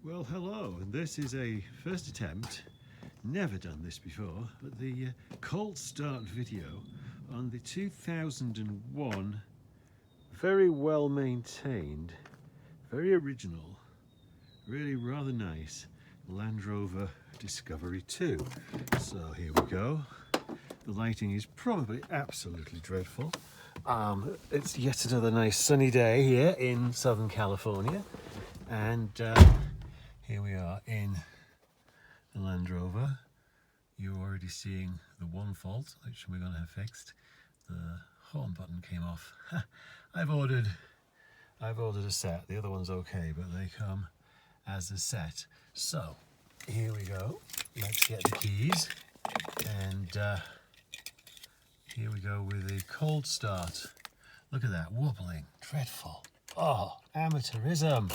Well, hello, and this is a first attempt, never done this before, but the cold start video on the 2001 very well maintained, very original, really rather nice Land Rover Discovery 2. So here we go. The lighting is probably absolutely dreadful. It's yet another nice sunny day here in Southern California, and here we are in the Land Rover. You're already seeing the one fault, which we're going to have fixed. The horn button came off. I've ordered a set. The other one's okay, but they come as a set. So here we go. Let's get the keys, and here we go with the cold start. Look at that wobbling, dreadful. Oh, amateurism.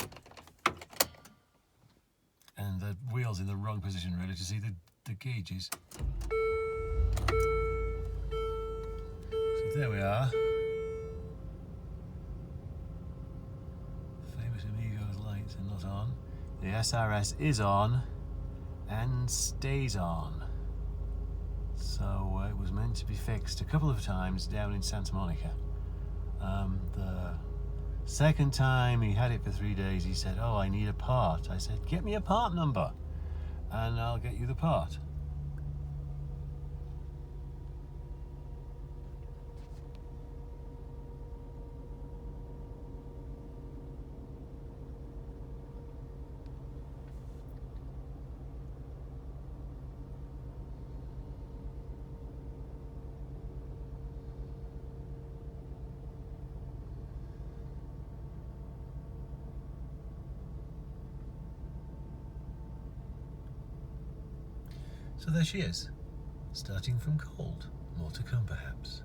And the wheel's in the wrong position really to see the gauges. So there we are. Famous Amigos lights are not on. The SRS is on and stays on. So it was meant to be fixed a couple of times down in Santa Monica. The second time he had it for 3 days, he said, "Oh, I need a part." I said, "Get me a part number and I'll get you the part." So there she is, starting from cold. More to come perhaps.